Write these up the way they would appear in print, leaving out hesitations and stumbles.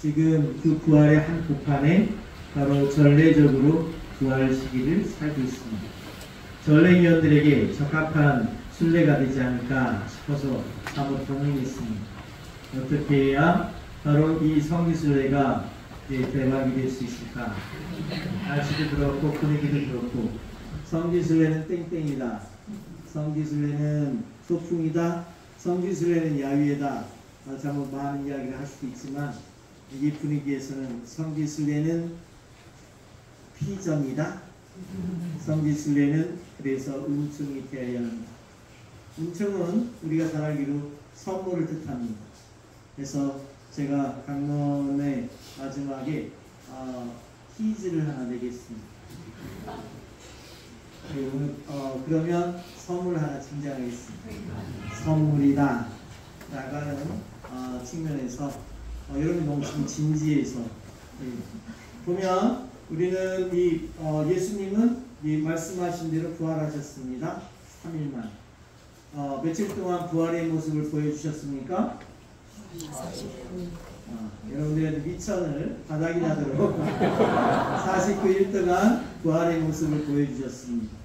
지금 그 부활의 한 복판에 바로 전례적으로 부활 시기를 살고 있습니다. 전례위원들에게 적합한 순례가 되지 않을까 싶어서 사뭇 고민했습니다. 어떻게 해야 바로 이 성지순례가 대박이 될 수 있을까? 날씨도 그렇고 분위기도 그렇고 성지순례는 땡땡이다. 성지순례는 소풍이다. 성지순례는 야유회다. 잘못 많은 이야기를 할 수도 있지만 이 분위기에서는 성지순례는 피정이다. 성지순례는 그래서 은총이 되어야 합니다. 은총은 우리가 잘 알기로 선물을 뜻합니다. 그래서 제가 강론의 마지막에 퀴즈를 하나 내겠습니다. 그러면 선물 하나 증정하겠습니다. 선물이다 나가는 측면에서 여러분이 너무 지금 진지해서 보면 우리는 예수님은 말씀하신 대로 부활하셨습니다. 3일만 며칠 동안 부활의 모습을 보여주셨습니까? 40분. 여러분들의 미천을 바닥이 나도록 49일 동안 부활의 모습을 보여주셨습니다.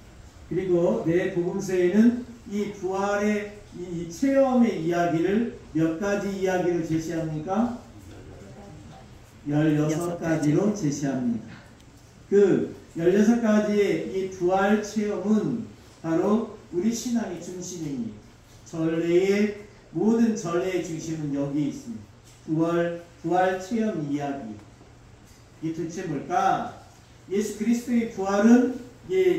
그리고 내 복음서에는 이 부활의 이 체험의 이야기를 몇 가지 이야기를 제시합니까? 16가지로 제시합니다. 그 16가지의 이 부활 체험은 바로 우리 신앙의 중심입니다. 모든 전례의 중심은 여기 있습니다. 부활 체험 이야기. 이게 도대체 뭘까? 예수 그리스도의 부활은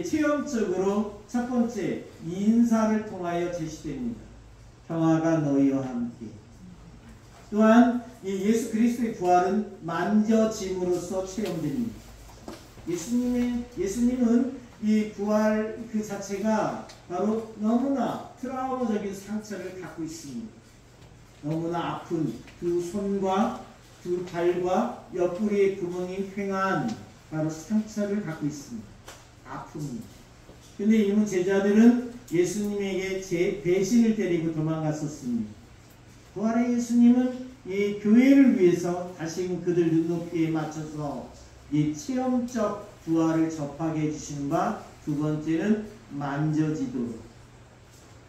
체험적으로 첫 번째 인사를 통하여 제시됩니다. 평화가 너희와 함께. 또한 예수 그리스도의 부활은 만져짐으로써 체험됩니다. 예수님은 이 부활 그 자체가 바로 너무나 트라우마적인 상처를 갖고 있습니다. 너무나 아픈 두 손과 두 발과 옆구리에 구멍이 횡한 바로 상처를 갖고 있습니다. 아픕니다. 근데 이놈 제자들은 예수님에게 배신을 때리고 도망갔었습니다. 부활의 예수님은 이 교회를 위해서 다시금 그들 눈높이에 맞춰서 이 체험적 부활을 접하게 해주시는 바 두 번째는 만져지도록.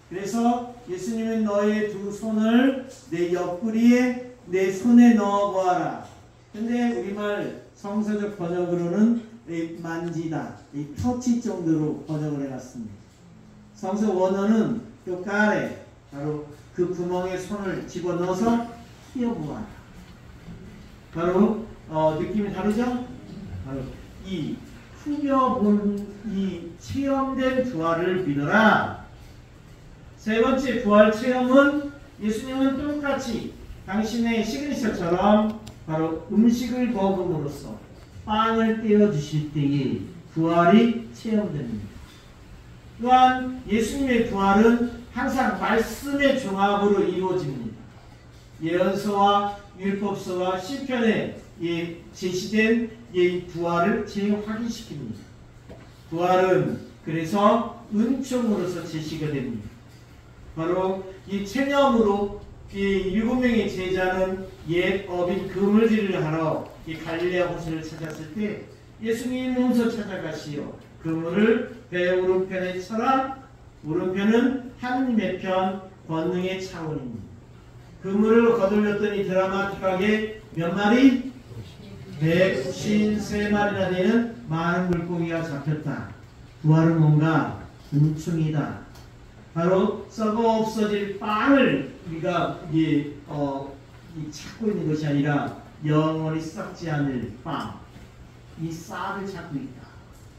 그래서 예수님은 너의 두 손을 내 옆구리에 내 손에 넣어보아라. 근데 우리말 성서적 번역으로는 만지다, 터치 정도로 번역을 해놨습니다. 성서 원어는 뼈가래, 바로 그 구멍에 손을 집어넣어서 휘어보아라. 바로 느낌이 다르죠? 바로 이 휘어본 이 체험된 부활을 믿어라. 세 번째 부활 체험은 예수님은 똑같이 당신의 시그니처처럼 바로 음식을 먹음으로써 빵을 떼어주실 때에 부활이 체험됩니다. 또한 예수님의 부활은 항상 말씀의 종합으로 이루어집니다. 예언서와 율법서와 시편에 제시된 이 부활을 재확인시킵니다. 부활은 그래서 은총으로서 제시가 됩니다. 바로 이 체념으로 이 7명의 제자는 옛 어빈 그물질을 하러 이 갈릴레아 호수를 찾았을 때 예수님 홈서 찾아가시어 그물을 배 오른편에 쳐라. 오른편은 하느님의 편, 권능의 차원입니다. 그물을 거들렸더니 드라마틱하게 몇 마리? 153마리나 되는 많은 물고기가 잡혔다. 부활은 뭔가 은총이다. 바로 썩어 없어질 빵을 우리가 찾고 있는 것이 아니라 영원히 썩지 않을 빵, 이 쌀을 찾고 있다.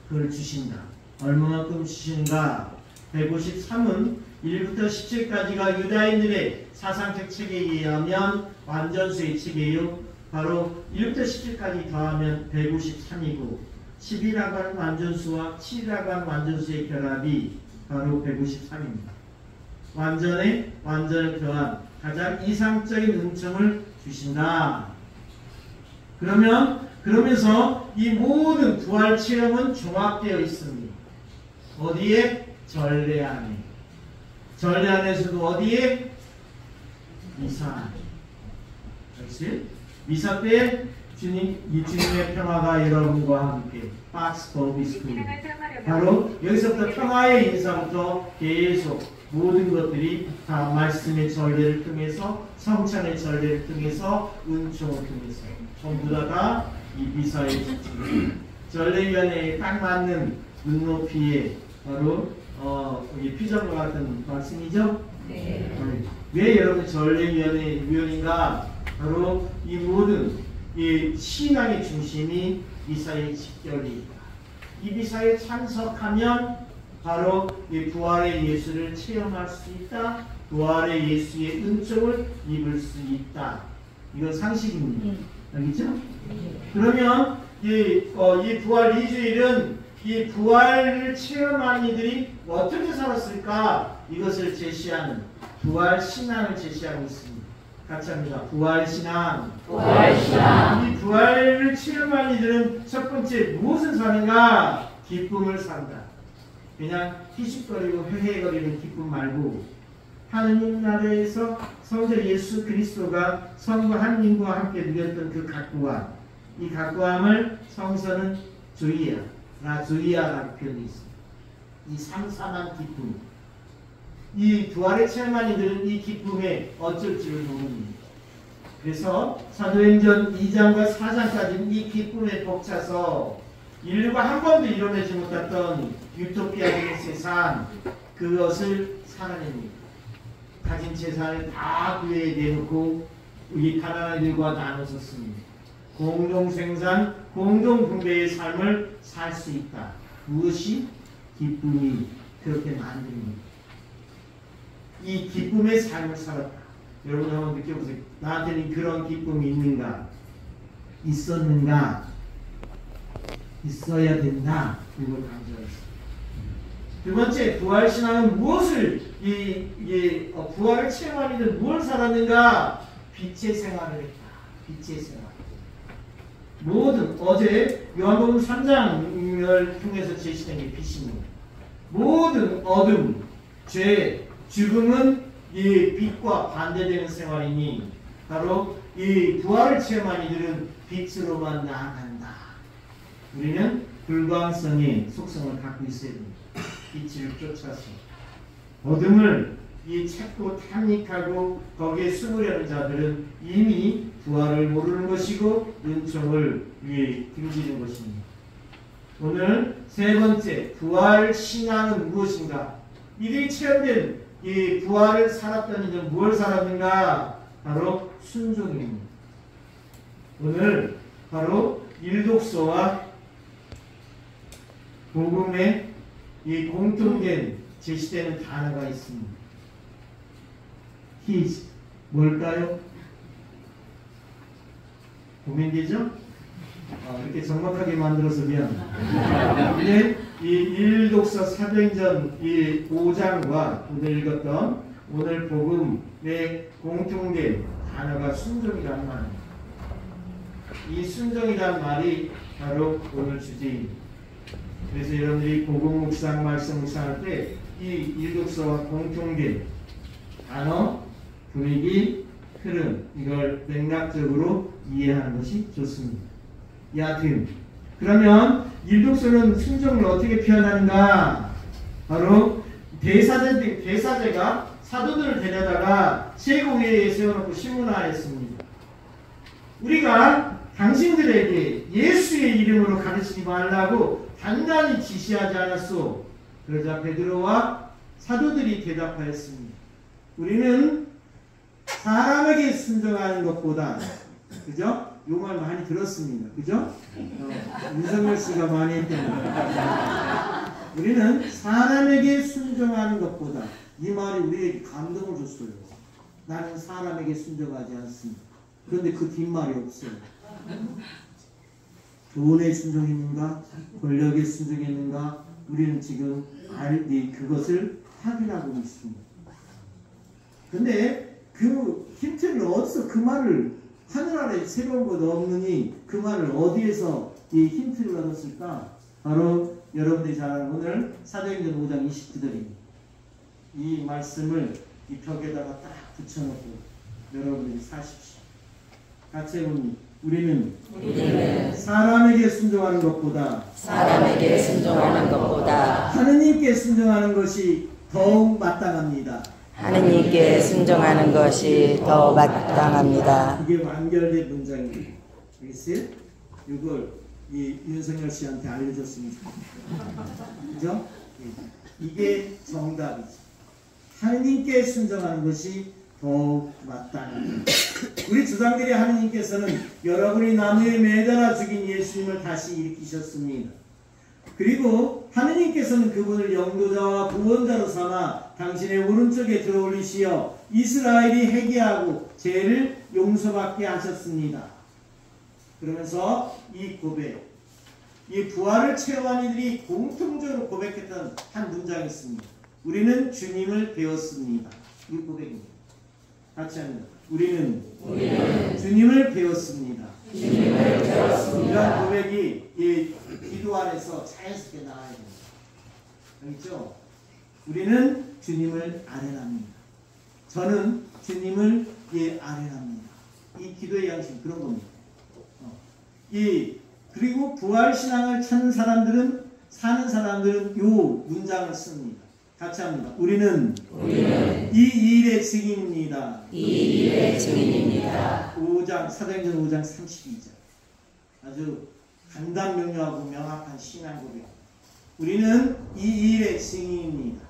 그걸 주신다. 얼마만큼 주시는가? 153은 1부터 17까지가 유다인들의 사상적 체계에 의하면 완전수의 체계요. 바로 1부터 17까지 더하면 153이고 10이라고 하는 완전수와 7이라고 하는 완전수의 결합이 바로 153입니다. 완전을 더한 가장 이상적인 은총을 주신다. 그러면서 이 모든 부활 체험은 종합되어 있습니다. 어디에? 전례 안에. 전례 안에서도 어디에? 이사. 그렇지? 미사 때 주님의 평화가 여러분과 함께 박스 버비스입니다. 바로 여기서부터 평화의 인사부터 계속 모든 것들이 다 말씀의 전례를 통해서 성찬의 전례를 통해서 은총을 통해서 전부 다가 이 미사의 특징입니다. 전례위원회에 딱 맞는 눈높이에 바로 이게 피자과 같은 말씀이죠? 네. 왜 여러분 전례위원회 위원인가? 바로 이 모든 이 신앙의 중심이 미사에 집결이 있다. 이 미사에 참석하면 바로 이 부활의 예수를 체험할 수 있다. 부활의 예수의 은총을 입을 수 있다. 이건 상식입니다. 알겠죠? 그러면 이 부활 2주일은 이 부활을 체험한 이들이 어떻게 살았을까? 이것을 제시하는 부활 신앙을 제시하고 있습니다. 같이 합니다. 부활 신앙. 이 부활을 체험한 이들은 첫 번째 무엇을 사는가? 기쁨을 산다. 그냥 희죽거리고 회회거리는 기쁨 말고 하느님 나라에서 성자 예수 그리스도가 성부 하느님과 함께 누렸던 그 각구함, 이 각구함을 성서는 조이아라고 표현되어 있습니다. 이 삼삼한 기쁨, 이 부활의 체험한 이들은 이 기쁨에 어쩔 줄을 모릅니다. 그래서 사도행전 2장과 4장까지는 이 기쁨에 벅차서 인류가 한 번도 이뤄내지 못했던 유토피아적인 세상, 그것을 살아냅니다. 가진 재산을 다 교회에 내놓고 이 가난한 이들과 나눠서 씁니다. 공동생산, 공동분배의 삶을 살 수 있다. 무엇이? 기쁨이 그렇게 만듭니다. 이 기쁨의 삶을 살았다. 여러분 한번 느껴보세요. 나한테는 그런 기쁨이 있는가? 있었는가? 있어야 된다. 이걸 강조했습니다. 두 번째, 부활신앙은 무엇을 부활을 체험한 이들 무엇을 살았는가? 빛의 생활을 했다. 빛의 생활. 모든 어제 요한복음 3장을 통해서 제시된 게 빛입니다. 모든 어둠, 죄, 죽음은 이 빛과 반대되는 생활이니 바로 이 부활을 체험한 이들은 빛으로만 나아간다. 우리는 불광성의 속성을 갖고 있어야 됩니다. 빛을 쫓아서 어둠을 찾고 탐닉하고 거기에 숨으려는 자들은 이미 부활을 모르는 것이고 은총을 등지는 것입니다. 오늘 세 번째, 부활 신앙은 무엇인가? 이들이 체험된 이 부활을 살았던 이들은 무엇을 살았는가? 바로 순종입니다. 오늘 바로 일독서와 복음의 이 공통된 제시되는 단어가 있습니다. His 뭘까요? 고민되죠? 이렇게 정확하게 만들어서 미안. 근데 이 일독서 사도행전 이 5장과 오늘 읽었던 오늘 복음의 공통된 단어가 순종이라는 말입니다. 이 순종이라는 말이 바로 오늘 주제입니다. 그래서 여러분들이 복음 묵상, 말씀 묵상할 때 이 일독서와 공통된 단어, 분위기, 흐름, 이걸 맥락적으로 이해하는 것이 좋습니다. 여하튼 그러면 일독서는 순종을 어떻게 표현하는가? 바로 대사제가 사도들을 데려다가 최고회의에 세워놓고 신문화했습니다. 우리가 당신들에게 예수의 이름으로 가르치지 말라고 단단히 지시하지 않았소. 그러자 베드로와 사도들이 대답하였습니다. 우리는 사람에게 순종하는 것보다, 그죠? 요 말 많이 들었습니다. 그죠? 윤석열 씨가 많이 했잖아요. 우리는 사람에게 순종하는 것보다, 이 말이 우리에게 감동을 줬어요. 나는 사람에게 순종하지 않습니다. 그런데 그 뒷말이 없어요. 돈에 순종했는가? 권력에 순종했는가? 우리는 지금 그것을 확인하고 있습니다. 근데 그 힌트를 어디서 그 말을 하늘 아래 새로운 것 없느니 그 말을 어디에서 이 힌트를 얻었을까? 바로 여러분들이 잘 아는 오늘 사도행전 5장 29절입니다. 이 말씀을 이 벽에다가 딱 붙여놓고 여러분들이 사십시오. 같이 해봅니다. 우리는 사람에게 순종하는 것보다 하느님께 순종하는 것이 더욱 마땅합니다. 하느님께 순종하는 것이 더 마땅합니다. 이게 완결된 문장입니다. 알겠어요? 이걸 윤석열 씨한테 알려줬으면 좋겠습니다. 그죠? 이게 정답이죠. 하느님께 순종하는 것이 더욱 마땅합니다. 우리 조상들이 하느님께서는 여러분이 나무에 매달아 죽인 예수님을 다시 일으키셨습니다. 그리고 하느님께서는 그분을 영도자와 구원자로 삼아 당신의 오른쪽에 들어올리시어 이스라엘이 회개하고 죄를 용서받게 하셨습니다. 그러면서 이 고백, 이 부활을 체험한 이들이 공통적으로 고백했던 한 문장이 있습니다. 우리는 주님을 배웠습니다. 이 고백입니다. 같이 합니다. 우리는 주님을 배웠습니다. 이런 고백이 이 기도 안에서 자연스럽게 나와야 됩니다. 알겠죠? 우리는 주님을 아뢰랍니다. 저는 주님을 아뢰랍니다. 이 기도의 양식 그런 겁니다. 그리고 부활신앙을 찾는 사람들은, 사는 사람들은 요 문장을 씁니다. 같이 합니다. 우리는 이 일의 증인입니다. 5장, 사도행전 5장 32절. 아주 간단명료하고 명확한 신앙 고백. 우리는 이 일의 증인입니다.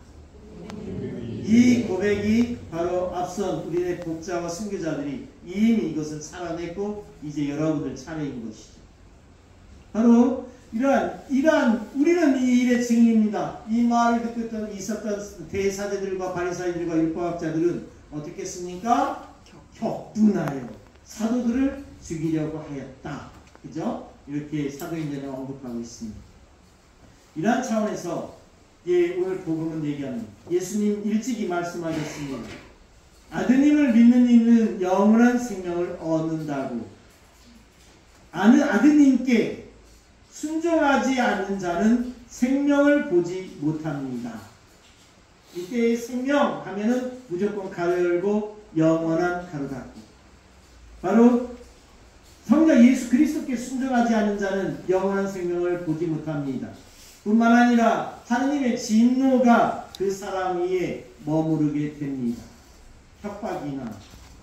이 고백이 바로 앞선 우리의 독자와 순교자들이 이미 이것을 살아냈고 이제 여러분들 차례인 것이죠. 바로 이러한 우리는 이 일의 증인입니다. 이 말을 듣고 있었던 대사제들과 바리사이들과 율법학자들은 어떻게 했습니까? 격분하여 사도들을 죽이려고 하였다. 그죠? 이렇게 사도행전에 언급하고 있습니다. 이러한 차원에서 오늘 복음은 얘기합니다. 예수님 일찍이 말씀하셨습니다. 아드님을 믿는 이는 영원한 생명을 얻는다고. 아드님께 순종하지 않는 자는 생명을 보지 못합니다. 이때 생명 하면은 무조건 가로 열고 영원한 가로 닫고. 바로 성자 예수 그리스도께 순종하지 않는 자는 영원한 생명을 보지 못합니다. 뿐만 아니라 하느님의 진노가 그 사람 위에 머무르게 됩니다. 협박이나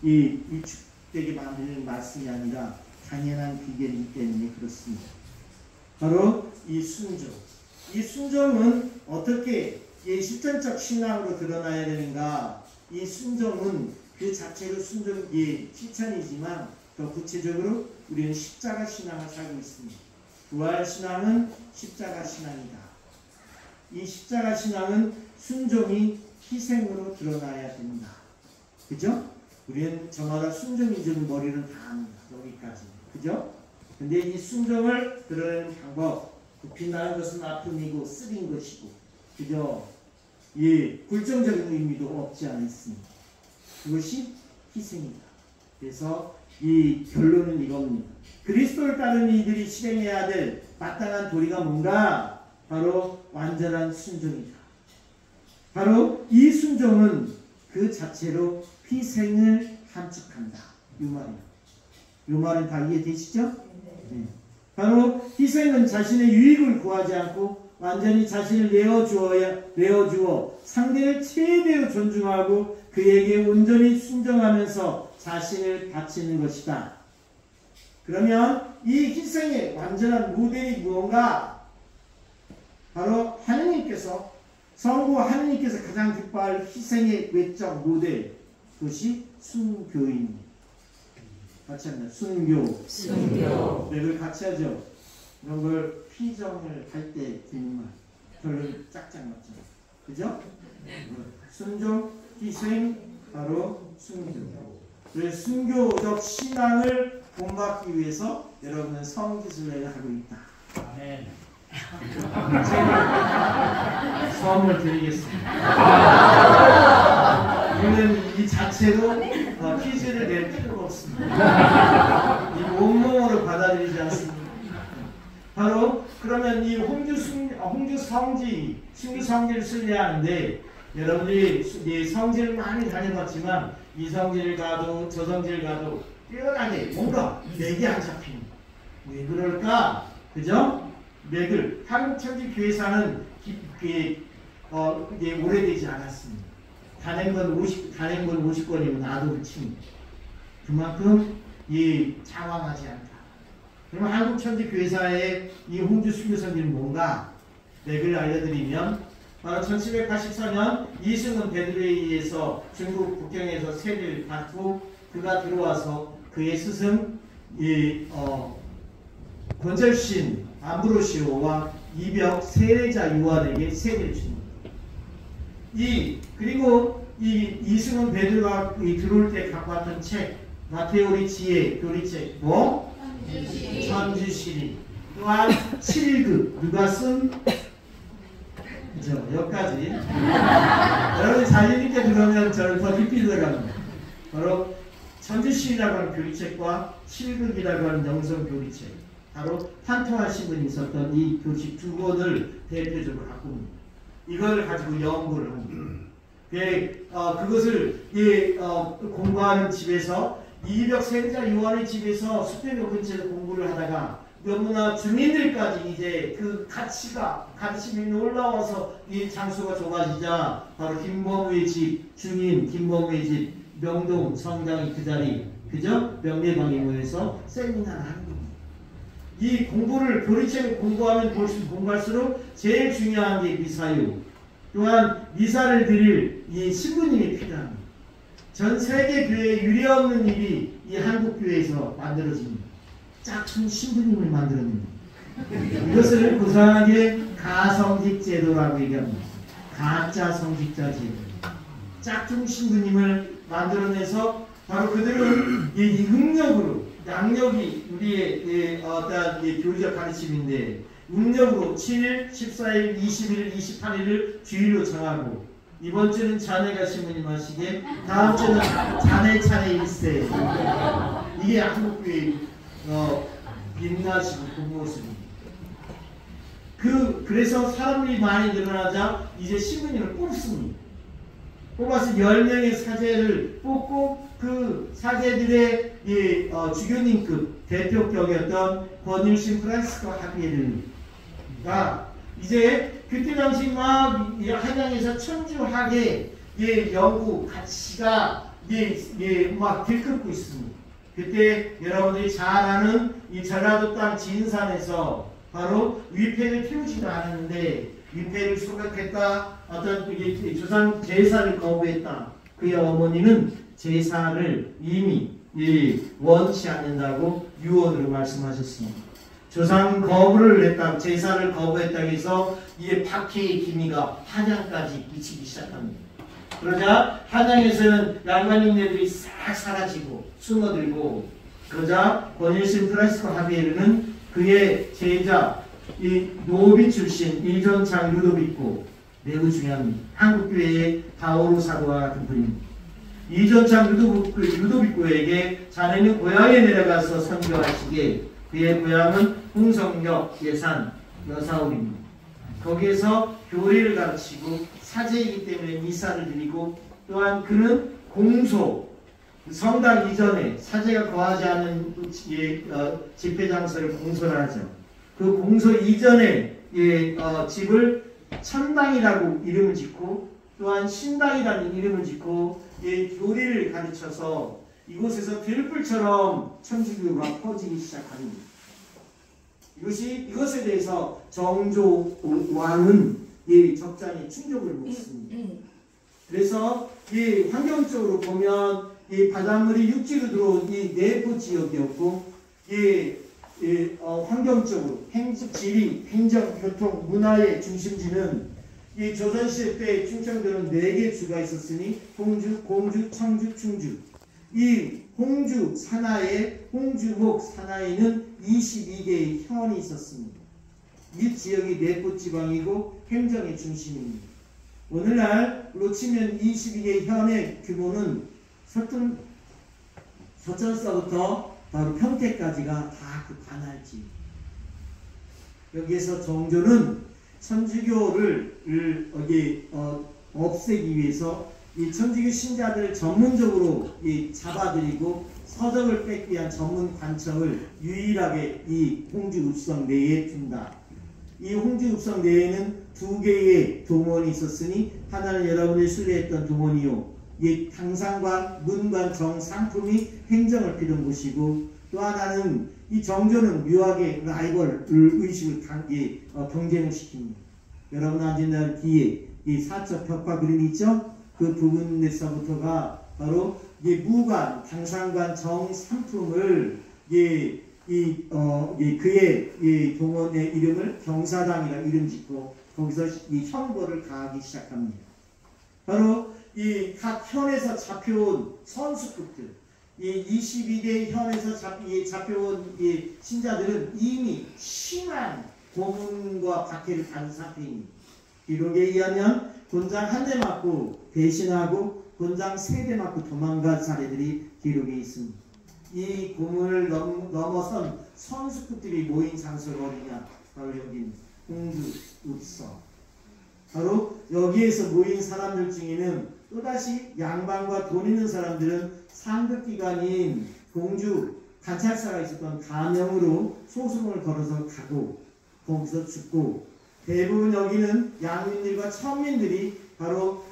위축되게 만드는 말씀이 아니라 당연한 비결이기 때문에 그렇습니다. 바로 이 순종. 이 순종은 어떻게 실전적 신앙으로 드러나야 되는가? 이 순종은 그 자체로 순종이 실천이지만 더 구체적으로 우리는 십자가 신앙을 살고 있습니다. 부활 신앙은 십자가 신앙이다. 이 십자가 신앙은 순종이 희생으로 드러나야 된다. 그죠? 우리는 저마다 순종인 줄 머리는 다 압니다. 여기까지. 그죠? 근데 이 순종을 드러내는 방법, 빛나는 것은 아픔이고 쓰린 것이고, 그죠? 굴정적인 의미도 없지 않아 있습니다. 그것이 희생이다. 그래서 이 결론은 이겁니다. 그리스도를 따르는 이들이 실행해야 될 마땅한 도리가 뭔가? 바로 완전한 순종이다. 바로 이 순종은 그 자체로 희생을 함축한다. 이 말이에요. 이 말은 다 이해되시죠? 네. 바로 희생은 자신의 유익을 구하지 않고 완전히 자신을 내어주어 상대를 최대로 존중하고 그에게 온전히 순종하면서 자신을 바치는 것이다. 그러면 이 희생의 완전한 모델이 무언가? 바로 하느님께서, 성부 하느님께서 가장 기뻐할 희생의 외적 모델, 그것이 순교입니다. 같이 합니다. 순교. 네, 그걸 같이 하죠. 이런 걸 피정을 할 때 되는 말. 결론 짝짝 맞죠. 그죠? 순종, 희생, 바로 순교. 그래서 순교적 신앙을 본받기 위해서 여러분은 성지순례를 하고 있다. 아멘. 선물 드리겠습니다. 우리는 이 자체로 퀴즈를 낼 필요가 없습니다. 이 온몸으로 받아들이지 않습니다. 바로 그러면 이 홍주 성지, 순교 성지를 순례하는데 여러분들이 이 성지를 많이 다녀봤지만 이 성지를 가도 저 성지를 가도 뛰어나게 뭔가 맥이 안 잡히는. 왜 그럴까? 그죠? 맥을 한국천지교회사는 이게 오래되지 않았습니다. 단행본 50권이면 나도 칩니다. 그만큼 장황하지 않다. 그럼 한국천지교회사의 이 홍주 수교선교는 뭔가? 맥을 알려드리면 바로 1784년 이승은 베드로에 의해서 중국 북경에서 세를 받고 그가 들어와서 그의 스승 권절신 암브로시오와 이벽 세례자 요한에게 세례를 줍니다. 그리고 이승은 베드로가 들어올 때 갖고 왔던 책 마테오리 지혜 교리책 천주시리 또한 7급 누가 쓴 그죠? 여기까지 여러분이 자신 있게 들으면 저를 더 깊이 들어갑니다. 바로 천주시리라고 하는 교리책과 7급이라고 하는 영성 교리책 바로 판토하신 분이 있었던 이 교칙 두 권을 대표적으로 갖고 옵니다. 이걸 가지고 연구를 합니다. 그것을 공부하는 집에서 이벽 세례자 요한의 집에서 수표교 근처에서 공부를 하다가 너무나 주민들까지 이제 그 가치심이 올라와서 이 장소가 좁아지자 바로 김범우의 집 주민 김범우의 집 명동 성당이 그 자리 그죠? 명례방에 모여서 세미나를 하는 겁니다. 이 공부를 교리책을 공부하면 공부할수록 제일 중요한 게 미사요. 또한 미사를 드릴 이 신부님이 필요합니다. 전 세계 교회에 유례없는 일이 이 한국 교회에서 만들어집니다. 짝퉁 신부님을 만들어냅니다. 이것을 고상하게 가성직 제도라고 얘기합니다. 가짜 성직자 제도. 짝퉁 신부님을 만들어내서 바로 그들은 이 능력으로 양력이 우리의 어떤 교리적 가르침인데 음력으로 7일, 14일, 20일, 28일을 주일로 정하고 이번 주는 자네가 신부님 하시게 다음 주는 자네 차례일세. 이게 한국교회의 빛나시고 그 모습입니다. 그래서 사람들이 많이 늘어나자 이제 신부님을 뽑습니다. 뽑아서 10명의 사제를 뽑고 그 사제들의 주교님급 대표격이었던 권율신 프란시스코 하비에르가 이제 그때 당시 막 한양에서 천주학의 연구 가치가 막 들끓고 있습니다. 그때 여러분들이 잘 아는 이 전라도 땅 진산에서 바로 위패를 피우지도 않았는데 위패를 소각했다. 어떤 조상 제사를 거부했다. 그의 어머니는 제사를 이미 원치 않는다고 유언으로 말씀하셨습니다. 조상 거부를 했다. 제사를 거부했다고 해서 이에 박해의 기미가 한양까지 미치기 시작합니다. 그러자 한양에서는 양반인네들이 싹 사라지고 숨어들고 그러자 권일신 프란시스코 하비에르는 그의 제자 이 노비 출신 일전창 루도비코 매우 중요합니다. 한국교회의 바오로 사도와 같은 분입니다. 이전창 루도비코에게 자네는 고향에 내려가서 선교하시게 그의 고향은 홍성역 예산 여사올입니다. 거기에서 교리를 가르치고 사제이기 때문에 미사를 드리고 또한 그는 공소 성당 이전에 사제가 거하지 않은 집회 장소를 공소를 하죠. 그 공소 이전에 집을 천당이라고 이름을 짓고 또한 신당이라는 이름을 짓고 교리를 가르쳐서 이곳에서 들불처럼 천주교가 퍼지기 시작합니다. 이것에 대해서 정조 왕은 적잖이 충격을 먹습니다. 그래서 환경적으로 보면 바닷물이 육지로 들어온 내부 지역이었고 환경적으로 지리, 행정, 교통, 문화의 중심지는 조선시대 때 충청도는 4개 주가 있었으니 홍주, 공주, 청주, 충주. 이 홍주 산하에 홍주목 산하에는 22개의 현이 있었습니다. 이 지역이 내포지방이고 행정의 중심입니다. 오늘날로 치면 22개의 현의 규모는 서천서부터 바로 평택까지가 다 그 관할지. 여기에서 정조는 천주교를 없애기 위해서 이 천주교 신자들을 전문적으로 잡아들이고 서적을 뺏기 위한 전문 관청을 유일하게 이 홍주읍성 내에 둔다. 이 홍주읍성 내에는 두 개의 동원이 있었으니 하나는 여러분이 순례했던 동원이요, 이 당상관, 문관, 정, 상품이 행정을 피던 곳이고, 또 하나는 이 정조는 묘하게 라이벌 의식을 경쟁을 시킵니다. 여러분 앉은 날 뒤에 이 사적 벽화 그림이 있죠? 그 부분에서부터가 바로 이 무관, 당상관, 정, 상품을 그의 이 동원의 이름을 경사당이라 이름 짓고 거기서 이 형벌을 가하기 시작합니다. 바로 이 각 현에서 잡혀온 선수급들, 이 22대 현에서 잡혀온 이 신자들은 이미 심한 고문과 박해를 받은 상태입니다. 기록에 의하면 곤장 한 대 맞고 배신하고 곤장 3대 맞고 도망간 사례들이 기록에 있습니다. 이 고문을 넘어선 선수급들이 모인 장소가 어디냐? 바로 여기입니다. 홍주읍성. 바로 여기에서 모인 사람들 중에는 또다시 양반과 돈 있는 사람들은 상급기관인 공주 관찰사가 있었던 가명으로 소송을 걸어서 가고 거기서 죽고, 대부분 여기는 양민들과 천민들이 바로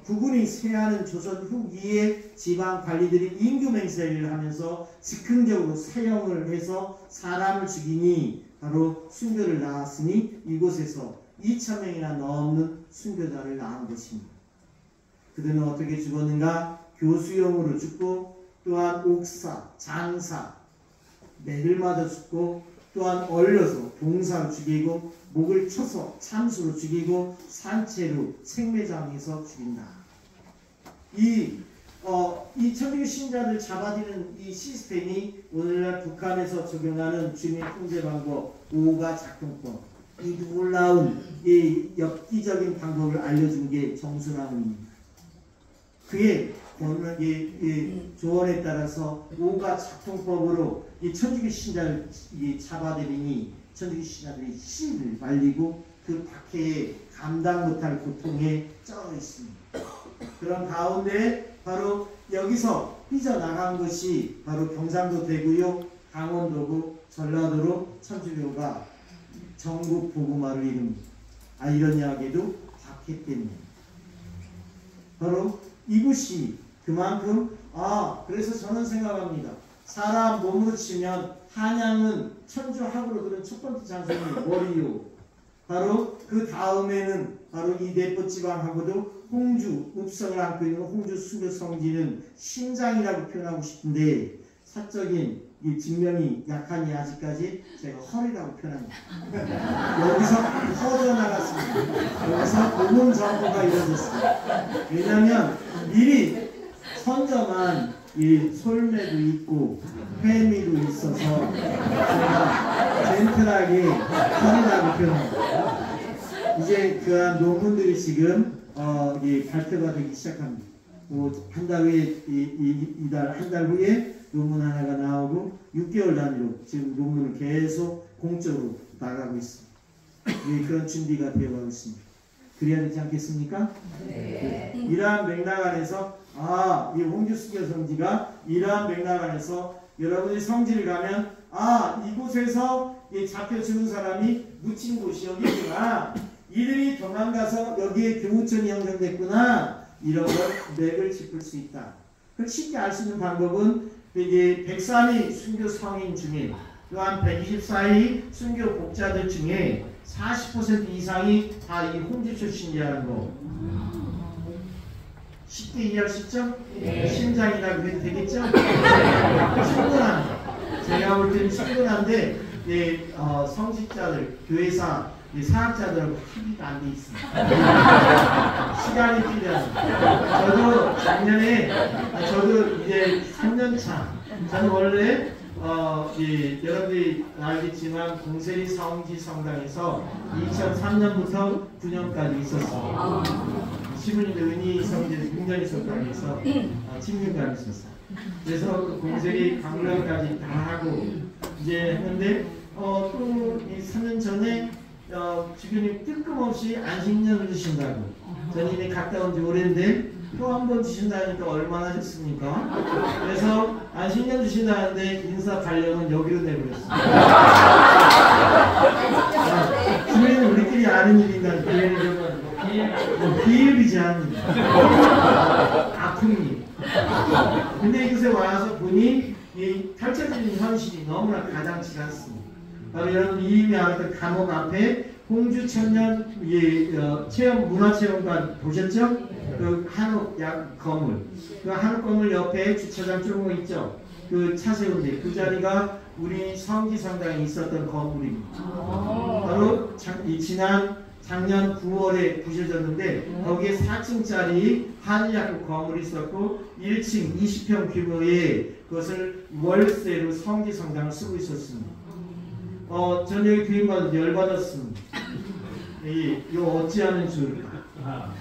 국군이 쇠하는 조선 후기에 지방 관리들이 임금 행세를 하면서 즉흥적으로 사형을 해서 사람을 죽이니 바로 순교를 낳았으니 이곳에서 2,000명이나 넘는 순교자를 낳은 것입니다. 그들은 어떻게 죽었는가? 교수형으로 죽고, 또한 옥사, 장사, 매를 맞아 죽고, 또한 얼려서 봉사로 죽이고, 목을 쳐서 참수로 죽이고, 산채로 생매장해서 죽인다. 이 천주교 신자들 잡아들이는 이 시스템이 오늘날 북한에서 적용하는 주민 통제 방법 5가 작동법, 이 놀라운 이 엽기적인 방법을 알려준 게 정순왕입니다. 그의 조언에 따라서 5가 작동법으로 이 천주교 신자를 잡아들이니 천주교 신자들이 씨를 말리고 그 박해에 감당 못할 고통에 쩔어 있습니다. 그런 가운데 바로 여기서 삐져나간 것이 바로 경상도 되고요, 강원도고 전라도로 천주교가 전국 복음화를 이룹니다. 이런 이야기도 박해 때문에. 바로 이곳이 그만큼 그래서 저는 생각합니다. 사람 몸으로 치면 한양은 천주학으로 첫 번째 장소는 월이요. 바로 그 다음에는 바로 이 내포지방하고도 홍주, 읍성을 안고 있는 홍주 순교 성지는 심장이라고 표현하고 싶은데 사적인 이 증명이 약하니 아직까지 제가 허리라고 표현합니다. 여기서 퍼져나갔습니다. 여기서 복음 정보가 이루어졌습니다. 왜냐하면 미리 선점한 이 솔매도 있고 회미도 있어서 제가 젠틀하게 허리라고 표현합니다. 이제 그한 논문들이 지금 발표가 되기 시작합니다. 한 달 후에 한 달 후에 논문 하나가 나오고 6개월 단위로 지금 논문을 계속 공적으로 나가고 있습니다. 그런 준비가 되어가고 있습니다. 그래야 되지 않겠습니까? 네. 이러한 맥락 안에서 이 홍주 순교 성지가 이러한 맥락 안에서 여러분이 성지를 가면 이곳에서 잡혀 죽은 사람이 묻힌 곳이 여기구나, 이들이 도망가서 여기에 교우촌이 형성됐구나, 이런 걸 맥을 짚을 수 있다. 그걸 쉽게 알 수 있는 방법은 이제 103위 순교 성인 중에 또한 124위 순교 복자들 중에 40% 이상이 다 이 홍주 출신이라는 거 쉽게 이해할 수 있죠? 네. 심장이라고 해도 되겠죠? 충분합니다. 제가 볼 때는 충분한데 성직자들, 교회사, 사학자들하고 합의가 안 돼 있습니다. 시간이 필요합니다. 저도 작년에 저도 이제 3년차, 저는 원래 여러분들이 알겠지만 공세리 사홍지 성당에서 2003년부터 9년까지 있었어요. 시부님도 은희 성지 6년 성당에서 10년간 있었어요. 그래서 그 공세리 강론까지 다 하고 이제 했는데 또 이 3년 전에 주교님 뜬금없이 안식년을 주신다고. 저는 이미 갔다 온 지 오래인데 또 한 번 주신다니까 얼마나 좋습니까? 그래서 한 10년 주신다는데 인사 발령은 여기로 내버렸습니다. 교회는 우리끼리 아는 일인가? 교회는 비일비재 합니다. 아픔이. 근데 이곳에 와서 보니 이 펼쳐지는 현실이 너무나 가당치가 않습니다. 바로 여러분 이름이 알았던 감옥 앞에 홍주 청년 체험 문화체험관 보셨죠? 그 한옥 건물, 그 한옥 건물 옆에 주차장 조금 있죠? 그 차 세운데 그 자리가 우리 성지성당에 있었던 건물입니다. 바로 지난 작년 9월에 부셔졌는데 거기에 4층짜리 한의학교 건물이 있었고 1층 20평 규모의 그것을 월세로 성지성당을 쓰고 있었습니다. 저녁에 교인받아서 열받았습니다. 이거 어찌하면 좋을까?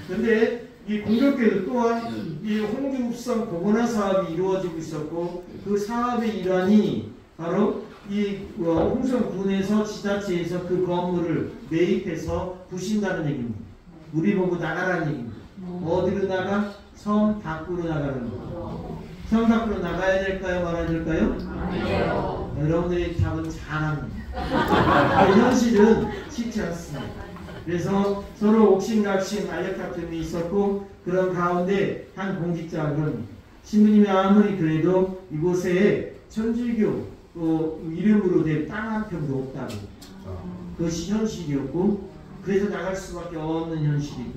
근데 이 공교롭게도 또한 이 홍주읍성 보건화 사업이 이루어지고 있었고 그 사업의 일환이 바로 이 홍성군에서 지자체에서 그 건물을 매입해서 부신다는 얘기입니다. 우리 보고 나가라는 얘기입니다. 어디로 나가? 섬 밖으로 나가는 거예요. 섬 밖으로 나가야 될까요? 말아야 될까요? 아니요. 여러분들의 답은 잘합니다. 현실은 쉽지 않습니다. 그래서 서로 옥신각신 알력다툼이 있었고 그런 가운데 한 공직자는 신부님이 아무리 그래도 이곳에 천주교 이름으로 된 땅 한 평도 없다고 그것이 현실이었고 그래서 나갈 수밖에 없는 현실이고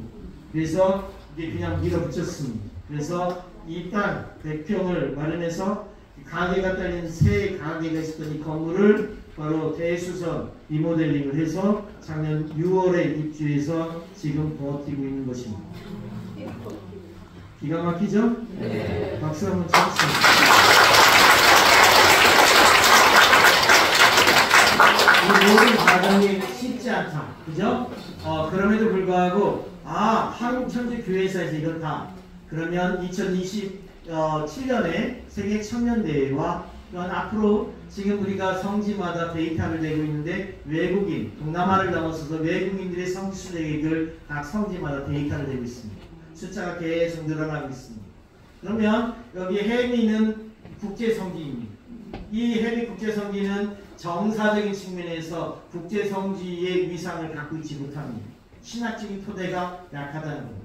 그래서 이게 그냥 밀어붙였습니다. 그래서 이 땅 100평을 마련해서 가게가 딸린 새 가게가 있었던 이 건물을 바로 대수선 리모델링을 해서 작년 6월에 입주해서 지금 버티고 있는 것입니다. 기가 막히죠? 네. 박수 한번 쳐주세요. 이 모든 과정이 쉽지 않다. 그죠? 그럼에도 불구하고 한국천주교회사에서 이렇다. 그러면 2027년에 세계 청년대회와 또한 앞으로 지금 우리가 성지마다 데이터를 내고 있는데 외국인, 동남아를 넘어서서 외국인들의 성지 수익을 각 성지마다 데이터를 내고 있습니다. 숫자가 계속 늘어나고 있습니다. 그러면 여기 해미는 국제성지입니다. 이 해미 국제성지는 정사적인 측면에서 국제성지의 위상을 갖고 있지 못합니다. 신학적인 토대가 약하다는 겁니다.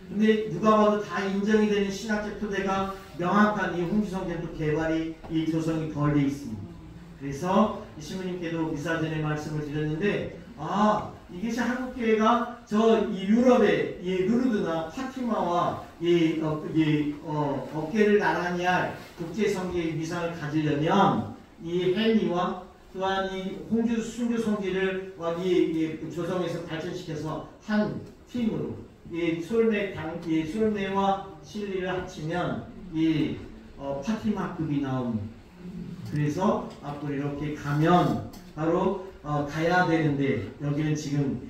근데 누가 봐도 다 인정이 되는 신학적 토대가 명확한 이 홍주성전도 개발이 이 조성이 덜 돼 있습니다. 그래서 신부님께도 미사 전에 말씀을 드렸는데 이것이 한국교회가 이 유럽의 이 루르드나 파티마와 어깨를 나란히 할 국제성지의 위상을 가지려면 이 헬미와 또한 이 홍주 순교 성지를 조성해서 발전시켜서 한 팀으로 솔메와 실리를 합치면 파티마급이 나옵니다. 그래서 앞으로 이렇게 가면 바로 가야 되는데 여기는 지금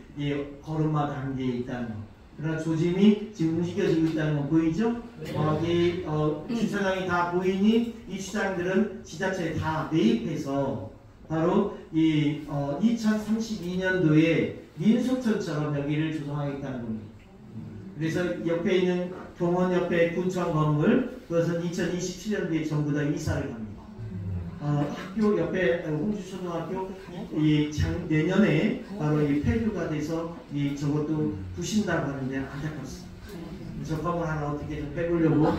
걸음마 단계에 있다는 거. 그러나 조짐이 지금 움직여지고 있다는 거 보이죠? 주차장이 다 보이니 이 주차장들은 지자체에 다 매입해서 바로 2032년도에 민속촌처럼 여기를 조성하겠다는 겁니다. 그래서 옆에 있는 동원 옆에 군청 건물 그것은 2027년도에 전부 다 이사를 갑니다. 학교 옆에 홍주초등학교 내년에 바로 폐교가 돼서 저것도 부신다고 하는데 안타깝습니다. 저 건물 하나 어떻게 좀 빼보려고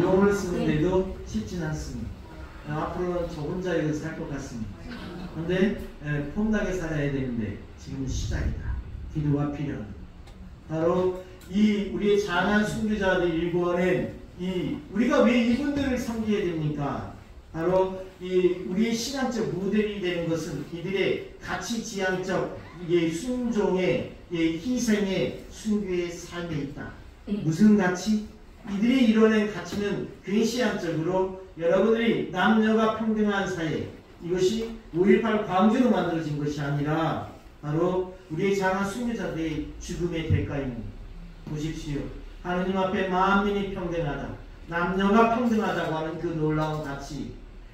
용을 쓰는데도 쉽지는 않습니다. 앞으로는 저 혼자 여기서 살 것 같습니다. 그런데 폼나게 살아야 되는데 지금은 시작이다. 기도가 필요합니다. 바로 우리의 장한 순교자들 일구어낸 우리가 왜 이분들을 섬기게 됩니까? 바로 우리의 신앙적 모델이 되는 것은 이들의 가치 지향적 순종의 희생의 순교의 삶에 있다. 무슨 가치? 이들이 이뤄낸 가치는 근시안적으로 여러분들이 남녀가 평등한 사회 이것이 5.18 광주로 만들어진 것이 아니라 바로 우리의 장한 순교자들의 죽음의 대가입니다. 보십시오. 하느님 앞에 만민이 평등하다. 남녀가 평등하다고 하는 그 놀라운 가치.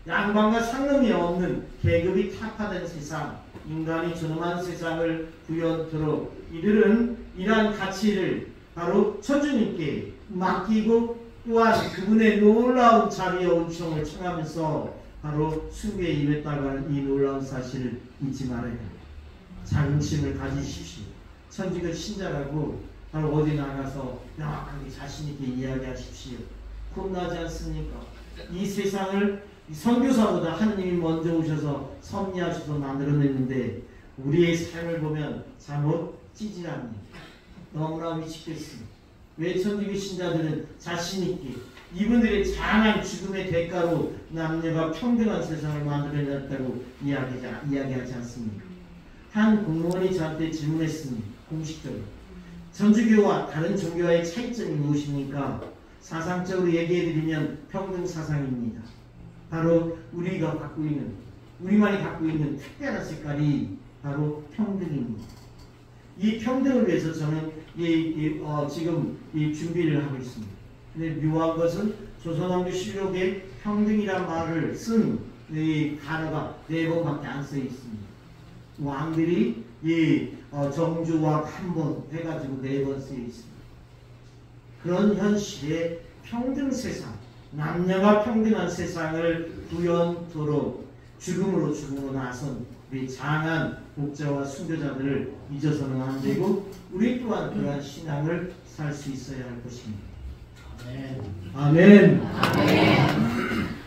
양반과 상름이 없는 계급이 타파된 세상. 인간이 존엄한 세상을 구현토록 이들은 이러한 가치를 바로 천주님께 맡기고 또한 그분의 놀라운 자비와 은총을 청하면서 바로 숭배에 임했다고 하는 이 놀라운 사실을 잊지 말아야 됩니다. 자긍심을 가지십시오. 천주교 신자라고 바로 어디 나가서 명확하게 자신있게 이야기하십시오. 겁나지 않습니까? 이 세상을 선교사보다 하느님이 먼저 오셔서 섭리하셔서 만들어냈는데 우리의 삶을 보면 잘못 찌질합니다. 너무나 미치겠습니다. 왜 천주교 신자들은 자신있게 이분들의 장한 죽음의 대가로 남녀가 평등한 세상을 만들어냈다고 이야기하지 않습니까? 한 공무원이 저한테 질문했습니다. 공식적으로. 천주교와 다른 종교와의 차이점이 무엇입니까? 사상적으로 얘기해드리면 평등 사상입니다. 바로 우리만이 갖고 있는 특별한 색깔이 바로 평등입니다. 이 평등을 위해서 저는 지금 준비를 하고 있습니다. 근데 묘한 것은 조선왕조 실록에 평등이란 말을 쓴 단어가 4번밖에 안 써 있습니다. 왕들이 정조왕 한 번 해가지고 4번 쓰여 있습니다. 그런 현실에 평등 세상, 남녀가 평등한 세상을 구현토록 죽음으로 나선 우리 장한 목자와 순교자들을 잊어서는 안 되고 우리 또한 그러한 신앙을 살 수 있어야 할 것입니다. 아멘. 아멘. 아멘.